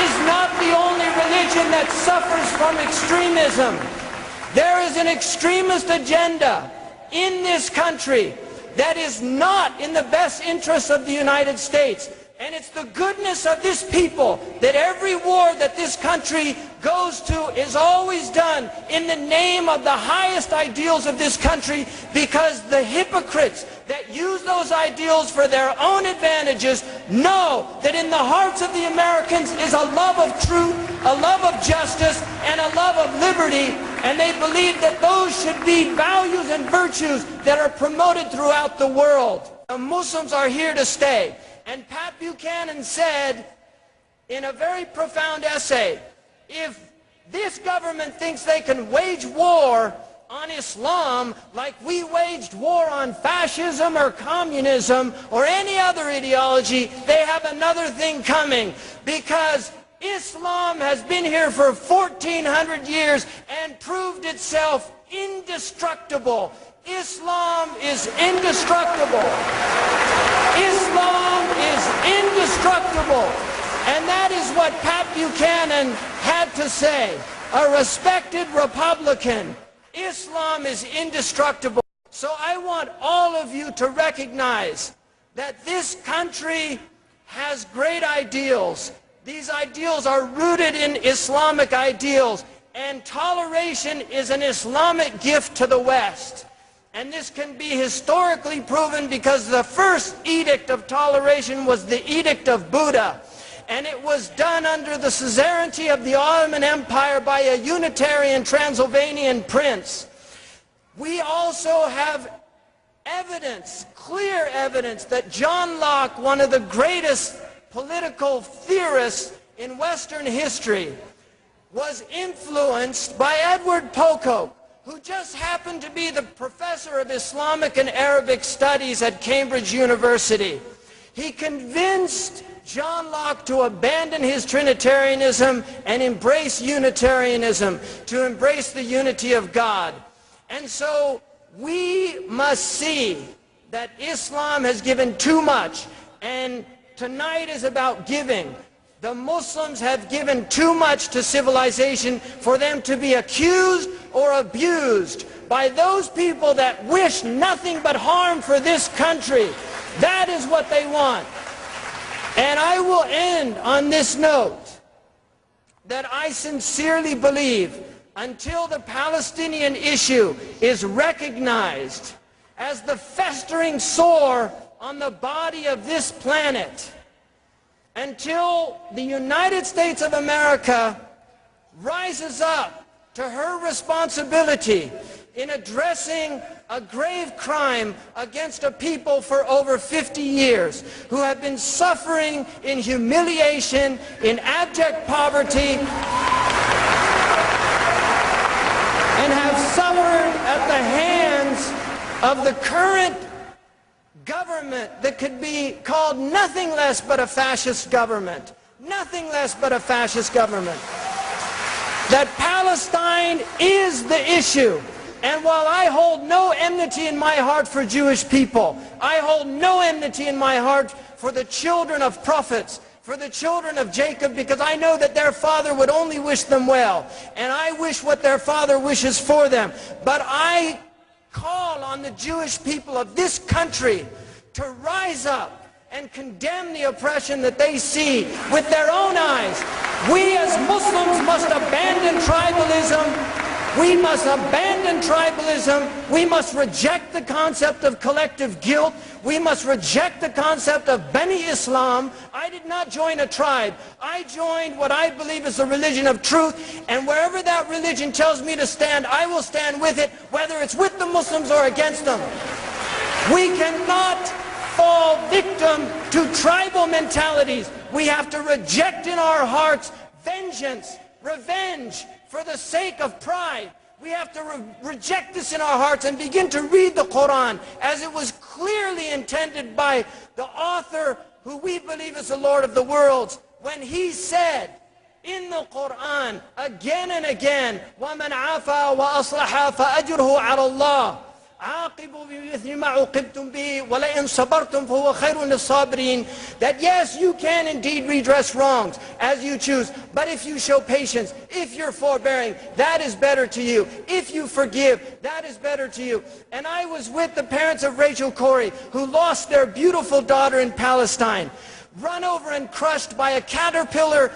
is not the only religion that suffers from extremism. There is an extremist agenda in this country that is not in the best interests of the United States. And it's the goodness of this people that every war that this country goes to is always done in the name of the highest ideals of this country, because the hypocrites that use those ideals for their own advantages know that in the hearts of the Americans is a love of truth, a love of justice, and a love of liberty, and they believe that those should be values and virtues that are promoted throughout the world. The Muslims are here to stay. And Pat Buchanan said in a very profound essay, if this government thinks they can wage war on Islam like we waged war on fascism or communism or any other ideology, they have another thing coming, because Islam has been here for 1400 years and proved itself indestructible. Islam is indestructible. Islam is indestructible. And that is what Pat Buchanan had to say. A respected Republican. Islam is indestructible. So I want all of you to recognize that this country has great ideals. These ideals are rooted in Islamic ideals. And toleration is an Islamic gift to the West. And this can be historically proven because the first edict of toleration was the Edict of Buddha. And it was done under the suzerainty of the Ottoman Empire by a Unitarian Transylvanian prince. We also have evidence, clear evidence, that John Locke, one of the greatest political theorists in Western history, was influenced by Edward Pocock, who just happened to be the professor of Islamic and Arabic studies at Cambridge University. He convinced John Locke to abandon his Trinitarianism and embrace Unitarianism, to embrace the unity of God. And so we must see that Islam has given too much, and tonight is about giving. The Muslims have given too much to civilization for them to be accused or abused by those people that wish nothing but harm for this country. That is what they want. And I will end on this note, that I sincerely believe until the Palestinian issue is recognized as the festering sore on the body of this planet, until the United States of America rises up to her responsibility in addressing a grave crime against a people for over 50 years who have been suffering in humiliation, in abject poverty, and have suffered at the hands of the current government that could be called nothing less but a fascist government. Nothing less but a fascist government. That Palestine is the issue. And while I hold no enmity in my heart for Jewish people, I hold no enmity in my heart for the children of prophets, for the children of Jacob, because I know that their father would only wish them well. And I wish what their father wishes for them. But I call on the Jewish people of this country to rise up and condemn the oppression that they see with their own eyes. We as Muslims must abandon tribalism. We must abandon tribalism. We must reject the concept of collective guilt. We must reject the concept of Bani Islam. I did not join a tribe. I joined what I believe is the religion of truth, and wherever that religion tells me to stand, I will stand with it, whether it's with the Muslims or against them. We cannot fall victim to tribal mentalities. We have to reject in our hearts vengeance, revenge, for the sake of pride. We have to reject this in our hearts and begin to read the Quran as it was clearly intended by the author who we believe is the Lord of the worlds, when he said in the Quran again and again, وَمَنْ عَافَى وَأَصْلَحَ فَأَجْرُهُ عَلَى اللَّهِ. عَاقِبُوا بِمِثْلِ مَا عُوقِبْتُمْ بِهِ وَلَئِنْ صَبَرْتُمْ فَهُوَ خَيْرٌ لِلصَّابِرِينَ. That yes, you can indeed redress wrongs as you choose, but if you show patience, if you're forbearing, that is better to you. If you forgive, that is better to you. And I was with the parents of Rachel Corrie, who lost their beautiful daughter in Palestine, run over and crushed by a caterpillar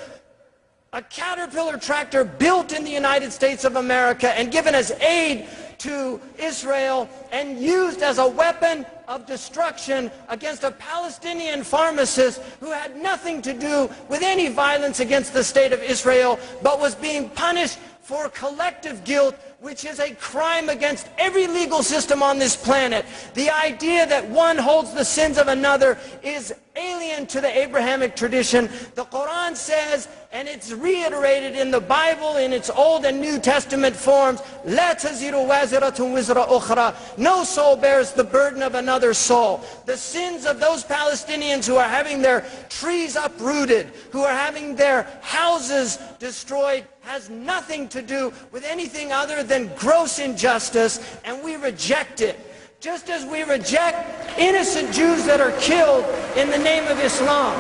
tractor built in the United States of America and given as aid to Israel and used as a weapon of destruction against a Palestinian pharmacist who had nothing to do with any violence against the state of Israel, but was being punished for collective guilt, which is a crime against every legal system on this planet. The idea that one holds the sins of another is alien to the Abrahamic tradition. The Quran says, and it's reiterated in the Bible in its Old and New Testament forms, لا تزر وازرة وزر أخرى. No soul bears the burden of another soul. The sins of those Palestinians who are having their trees uprooted, who are having their houses destroyed, has nothing to do with anything other than gross injustice, and we reject it. Just as we reject innocent Jews that are killed in the name of Islam.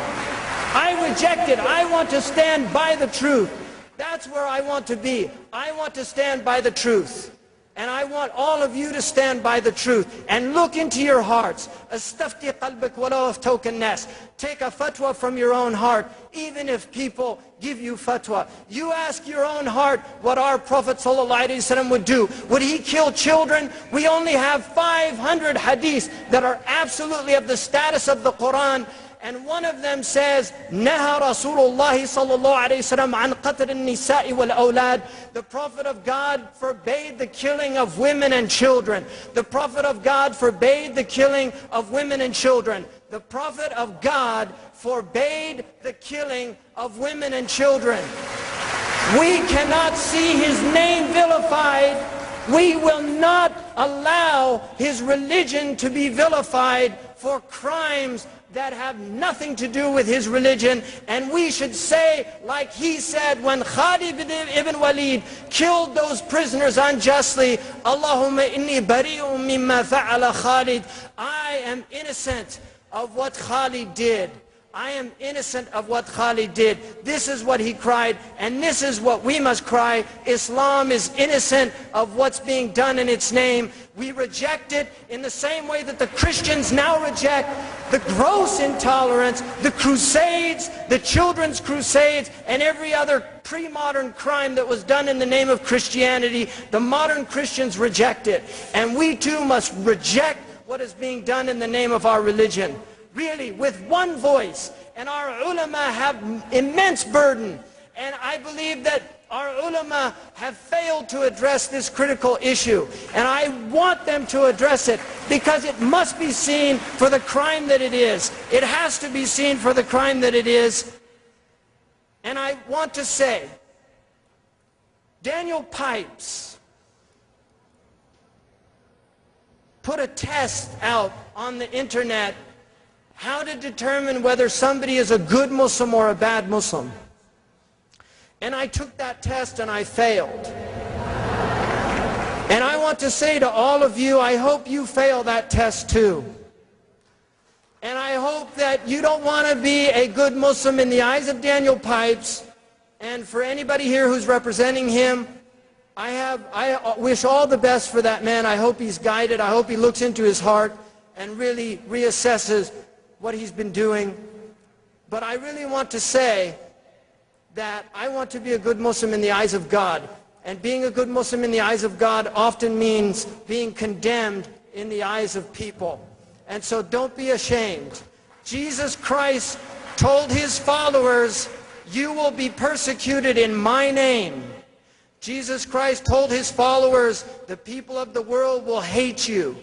I reject it. I want to stand by the truth. That's where I want to be. I want to stand by the truth. And I want all of you to stand by the truth and look into your hearts. Astafti qalbak walau aftawka an-nas. Take a fatwa from your own heart, even if people give you fatwa. You ask your own heart what our Prophet ﷺ would do. Would he kill children? We only have 500 hadiths that are absolutely of the status of the Quran. And one of them says, Naha Rasulullah sallallahu alayhi wa sallam an qatl an-nisa'i wal awlad. The Prophet of God forbade the killing of women and children. The Prophet of God forbade the killing of women and children. The Prophet of God forbade the killing of women and children. We cannot see his name vilified. We will not allow his religion to be vilified for crimes that have nothing to do with his religion. And we should say, like he said when Khalid ibn Walid killed those prisoners unjustly, Allahumma inni bari'un mimma fa'ala Khalid. I am innocent of what Khalid did. I am innocent of what Khalid did. This is what he cried, and this is what we must cry. Islam is innocent of what's being done in its name. We reject it in the same way that the Christians now reject the gross intolerance, the crusades, the children's crusades, and every other pre-modern crime that was done in the name of Christianity. The modern Christians reject it, and we too must reject what is being done in the name of our religion. Really, with one voice. And our ulama have immense burden. And I believe that our ulama have failed to address this critical issue. And I want them to address it because it must be seen for the crime that it is. It has to be seen for the crime that it is. And I want to say, Daniel Pipes put a test out on the internet, how to determine whether somebody is a good Muslim or a bad Muslim. And I took that test and I failed. And I want to say to all of you, I hope you fail that test too. And I hope that you don't want to be a good Muslim in the eyes of Daniel Pipes. And for anybody here who's representing him, I wish all the best for that man. I hope he's guided. I hope he looks into his heart and really reassesses what he's been doing. But I really want to say that I want to be a good Muslim in the eyes of God. And being a good Muslim in the eyes of God often means being condemned in the eyes of people. And so don't be ashamed. Jesus Christ told his followers, you will be persecuted in my name. Jesus Christ told his followers, the people of the world will hate you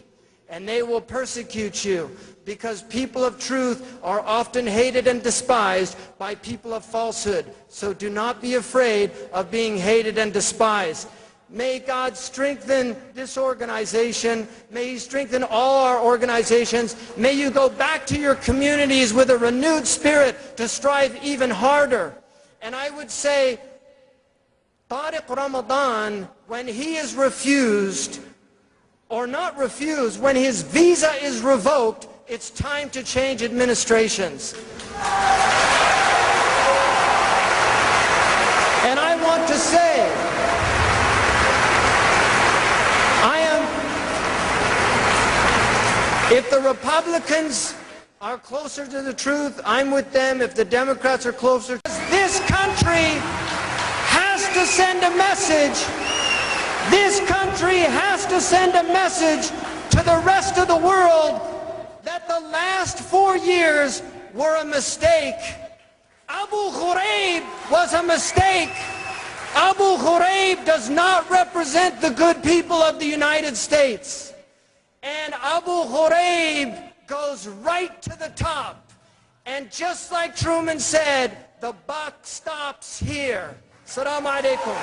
and they will persecute you, because people of truth are often hated and despised by people of falsehood. So do not be afraid of being hated and despised. May God strengthen this organization. May he strengthen all our organizations. May you go back to your communities with a renewed spirit to strive even harder. And I would say, Tariq Ramadan, when he is refused, or not refuse, when his visa is revoked, it's time to change administrations. And I want to say, if the Republicans are closer to the truth, I'm with them. If the Democrats are closer, this country has to send a message. This country has to send a message to the rest of the world that the last 4 years were a mistake. Abu Ghraib was a mistake. Abu Ghraib does not represent the good people of the United States. And Abu Ghraib goes right to the top. And just like Truman said, the buck stops here. Assalamu alaikum.